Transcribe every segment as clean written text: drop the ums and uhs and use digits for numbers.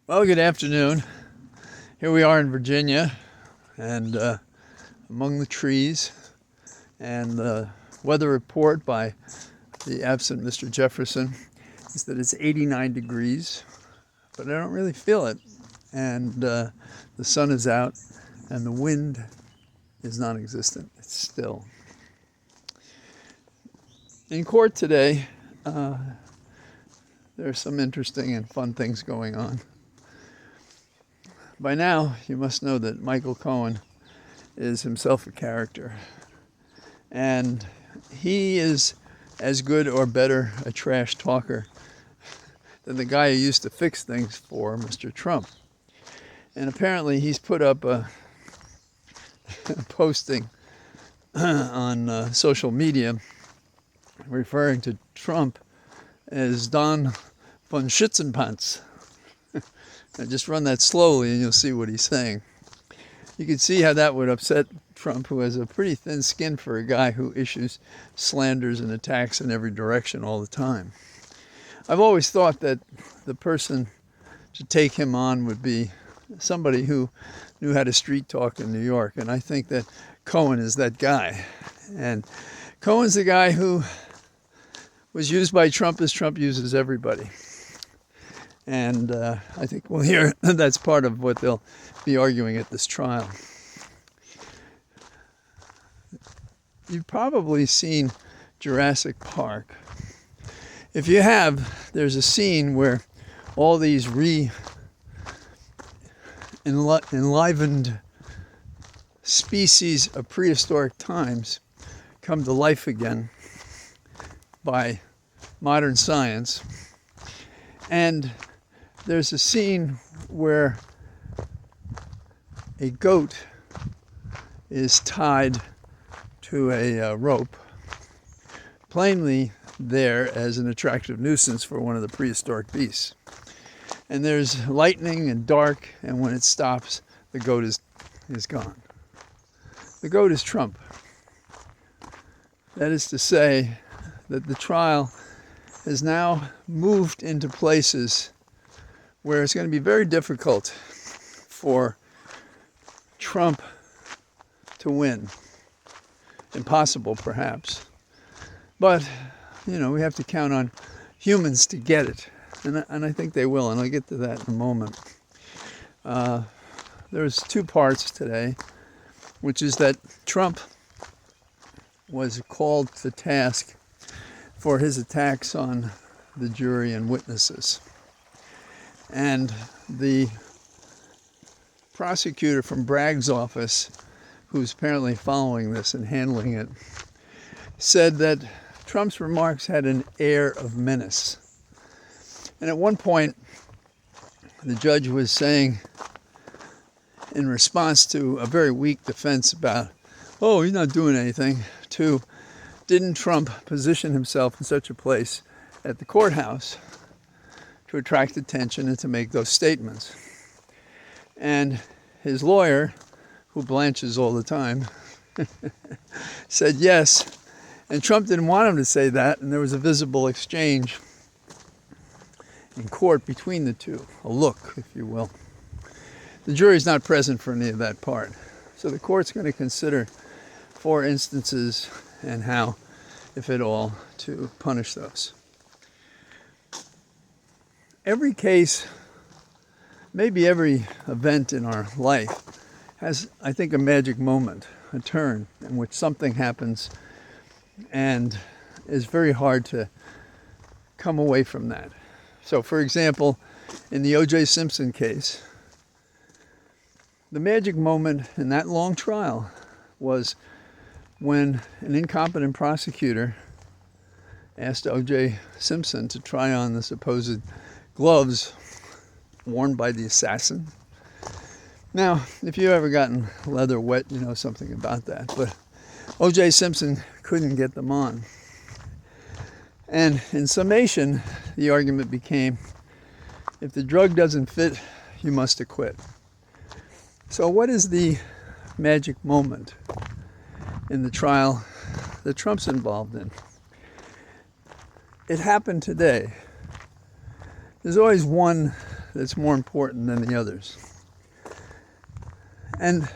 Well, good afternoon. Here we are in Virginia, and among the trees, and the weather report by the absent Mr. Jefferson is that it's 89 degrees, but I don't really feel it. And the sun is out, and the wind is non-existent. It's still. In court today, there are some interesting and fun things going on. By now, you must know that Michael Cohen is himself a character. And he is as good or better a trash talker than the guy who used to fix things for Mr. Trump. And apparently he's put up a posting on social media referring to Trump as Don von Schützenpanz. Now just run that slowly and you'll see what he's saying. You can see how that would upset Trump, who has a pretty thin skin for a guy who issues slanders and attacks in every direction all the time. I've always thought that the person to take him on would be somebody who knew how to street talk in New York, and I think that Cohen is that guy. And Cohen's the guy who was used by Trump as Trump uses everybody. And I think we'll hear that's part of what they'll be arguing at this trial. You've probably seen Jurassic Park. If you have, there's a scene where all these enlivened species of prehistoric times come to life again by modern science. And there's a scene where a goat is tied to a rope, plainly there as an attractive nuisance for one of the prehistoric beasts. And there's lightning and dark, and when it stops, the goat is gone. The goat is Trump. That is to say that the trial has now moved into places where it's going to be very difficult for Trump to win. Impossible, perhaps. But, we have to count on humans to get it. And I think they will, and I'll get to that in a moment. There's two parts today, which is that Trump was called to task for his attacks on the jury and witnesses. And the prosecutor from Bragg's office, who's apparently following this and handling it, said that Trump's remarks had an air of menace. And at one point, the judge was saying, in response to a very weak defense about, oh, he's not doing anything, to, didn't Trump position himself in such a place at the courthouse to attract attention and to make those statements? And his lawyer, who blanches all the time, said yes. And Trump didn't want him to say that, and there was a visible exchange in court between the two, a look, if you will. The jury's not present for any of that part. So the court's going to consider 4 instances and how, if at all, to punish those. Every case, maybe every event in our life has, I think, a magic moment, a turn in which something happens and is very hard to come away from that. So, for example, in the O.J. Simpson case, the magic moment in that long trial was when an incompetent prosecutor asked O.J. Simpson to try on the supposed gloves worn by the assassin. Now, if you've ever gotten leather wet, you know something about that. But O.J. Simpson couldn't get them on. And in summation, the argument became, if the drug doesn't fit, you must acquit. So what is the magic moment in the trial that Trump's involved in? It happened today. There's always one that's more important than the others. And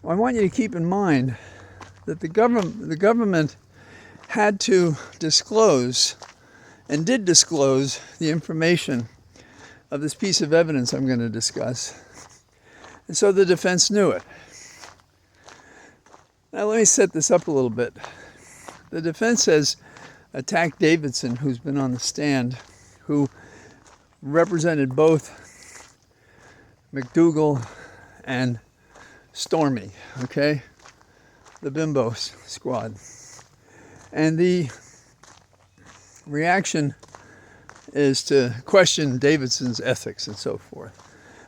I want you to keep in mind that the government had to disclose and did disclose the information of this piece of evidence I'm going to discuss. And so the defense knew it. Now let me set this up a little bit. The defense has attacked Davidson, who's been on the stand, who represented both McDougal and Stormy, okay? The Bimbo Squad. And the reaction is to question Davidson's ethics and so forth.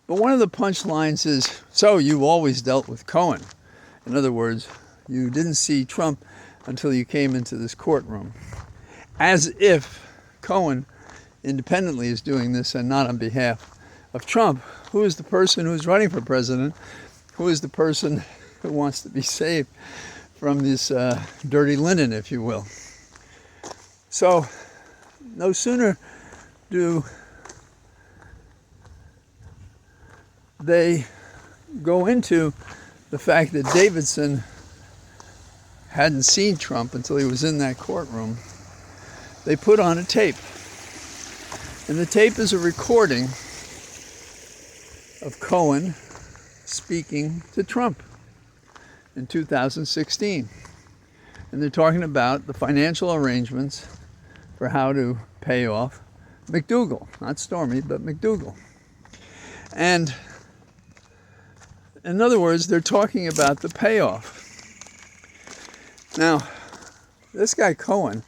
But one of the punchlines is, so you always dealt with Cohen. In other words, you didn't see Trump until you came into this courtroom. As if Cohen independently is doing this and not on behalf of Trump, who is the person who's running for president, who is the person who wants to be saved from this dirty linen, if you will. So no sooner do they go into the fact that Davidson hadn't seen Trump until he was in that courtroom, they put on a tape. And the tape is a recording of Cohen speaking to Trump in 2016. And they're talking about the financial arrangements for how to pay off McDougal. Not Stormy, but McDougal. And in other words, they're talking about the payoff. Now, this guy Cohen,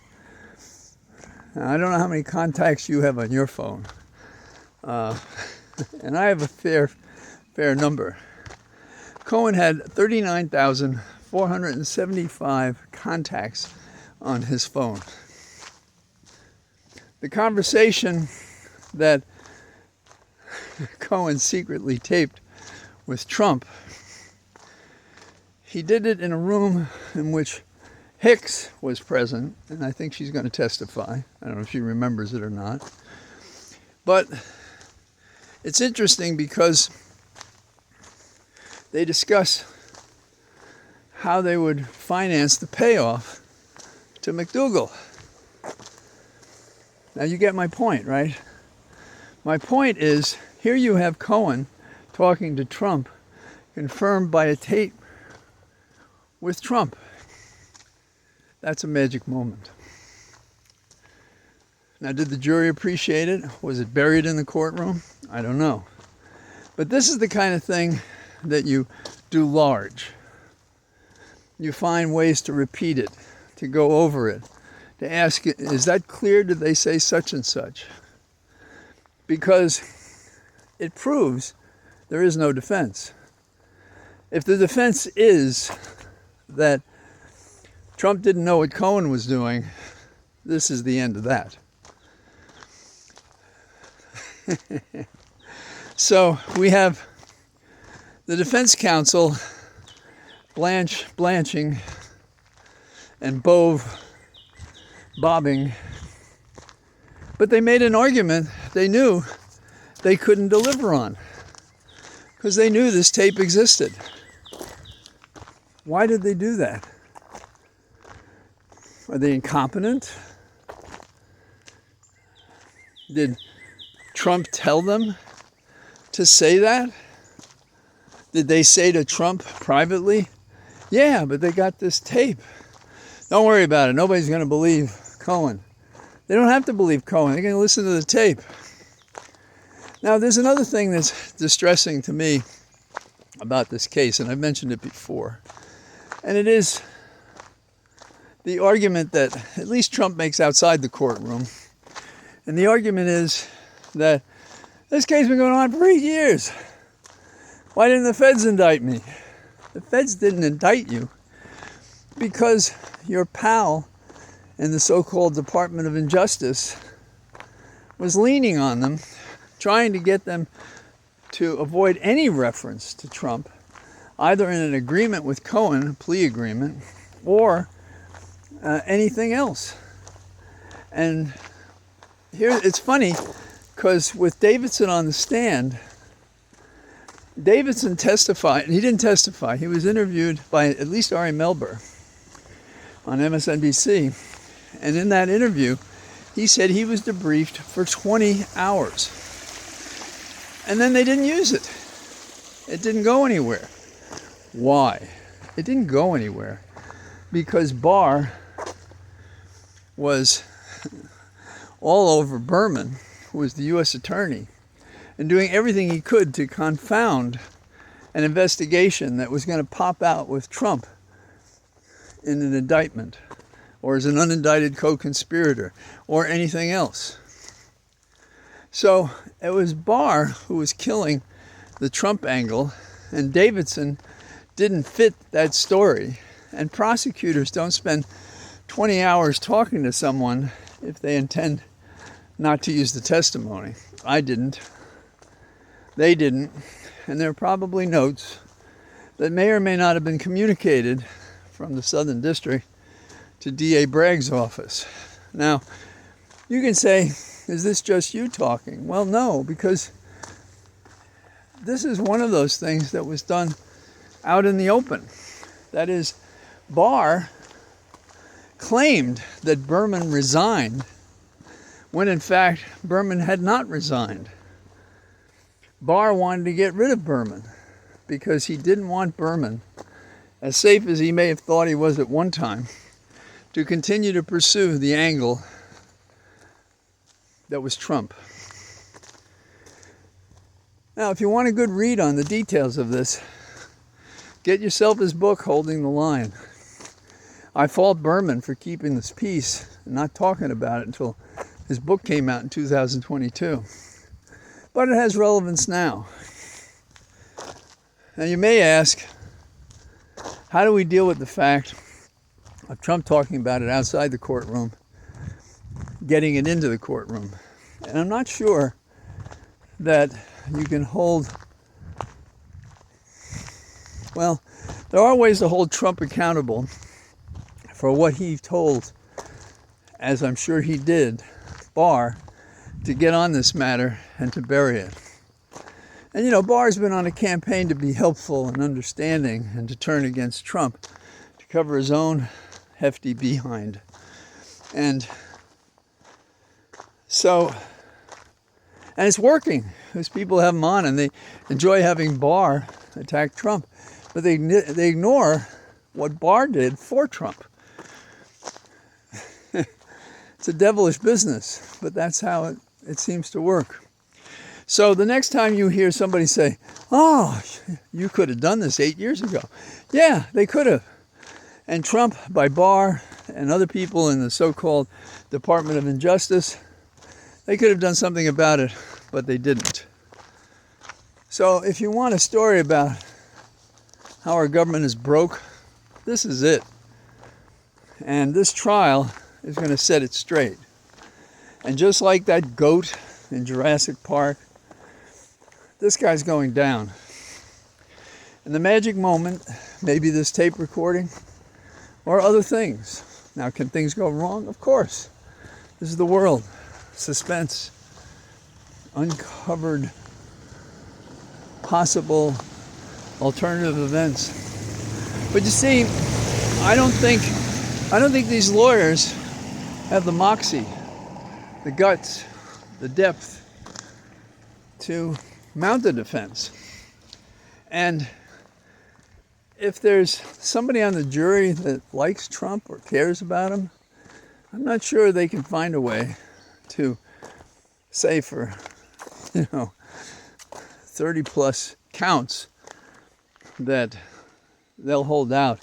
I don't know how many contacts you have on your phone, and I have a fair number. Cohen had 39,475 contacts on his phone. The conversation that Cohen secretly taped with Trump, he did it in a room in which Hicks was present, and I think she's going to testify. I don't know if she remembers it or not. But it's interesting because they discuss how they would finance the payoff to McDougal. Now you get my point, right? My point is, here you have Cohen talking to Trump, confirmed by a tape with Trump. That's a magic moment. Now, did the jury appreciate it? Was it buried in the courtroom? I don't know. But this is the kind of thing that you do large. You find ways to repeat it, to go over it, to ask, is that clear? Did they say such and such? Because it proves there is no defense. If the defense is that Trump didn't know what Cohen was doing, this is the end of that. So we have the defense counsel blanching and bobbing, but they made an argument they knew they couldn't deliver on because they knew this tape existed. Why did they do that? Are they incompetent? Did Trump tell them to say that? Did they say to Trump privately, yeah, but they got this tape. Don't worry about it. Nobody's going to believe Cohen. They don't have to believe Cohen. They're going to listen to the tape. Now, there's another thing that's distressing to me about this case, and I've mentioned it before. And it is the argument that at least Trump makes outside the courtroom. And the argument is that this case has been going on for 8 years. Why didn't the feds indict me? The feds didn't indict you because your pal in the so-called Department of Injustice was leaning on them, trying to get them to avoid any reference to Trump, either in an agreement with Cohen, a plea agreement, or anything else. And here it's funny, Because with Davidson on the stand, Davidson testified. He didn't testify. He was interviewed by at least Ari Melber on MSNBC. And in that interview, he said he was debriefed for 20 hours. And then they didn't use it. It didn't go anywhere. Why? It didn't go anywhere because Barr was all over Berman, who was the U.S. attorney, and doing everything he could to confound an investigation that was going to pop out with Trump in an indictment or as an unindicted co-conspirator or anything else. So it was Barr who was killing the Trump angle, and Davidson didn't fit that story. And prosecutors don't spend 20 hours talking to someone if they intend not to use the testimony. I didn't. They didn't. And there are probably notes that may or may not have been communicated from the Southern District to D.A. Bragg's office. Now, you can say, is this just you talking? Well, no, because this is one of those things that was done out in the open. That is, Barr claimed that Berman resigned when in fact Berman had not resigned. Barr wanted to get rid of Berman because he didn't want Berman, as safe as he may have thought he was at one time, to continue to pursue the angle that was Trump. Now, if you want a good read on the details of this, get yourself his book, Holding the Line. I fault Berman for keeping this peace and not talking about it until his book came out in 2022. But it has relevance now. Now you may ask, how do we deal with the fact of Trump talking about it outside the courtroom, getting it into the courtroom? And I'm not sure that you can hold, well, there are ways to hold Trump accountable for what he told, as I'm sure he did, Barr, to get on this matter and to bury it. And you know, Barr's been on a campaign to be helpful and understanding and to turn against Trump, to cover his own hefty behind. And so, and it's working, because people have him on and they enjoy having Barr attack Trump, but they ignore what Barr did for Trump. It's a devilish business, but that's how it seems to work. So the next time you hear somebody say, oh, you could have done this 8 years ago. Yeah, they could have. And Trump, by Barr and other people in the so-called Department of Injustice, they could have done something about it, but they didn't. So if you want a story about how our government is broke, this is it. And this trial is going to set it straight. And just like that goat in Jurassic Park, this guy's going down. And the magic moment, maybe this tape recording, or other things. Now, can things go wrong? Of course. This is the world. Suspense. Uncovered possible alternative events. But you see, I don't think these lawyers have the moxie, the guts, the depth to mount the defense. And if there's somebody on the jury that likes Trump or cares about him, I'm not sure they can find a way to say for, 30 plus counts that they'll hold out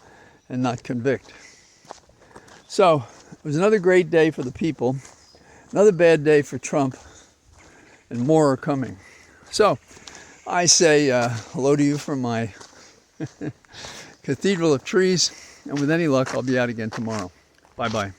and not convict. So it was another great day for the people, another bad day for Trump, and more are coming. So I say hello to you from my Cathedral of Trees, and with any luck, I'll be out again tomorrow. Bye-bye.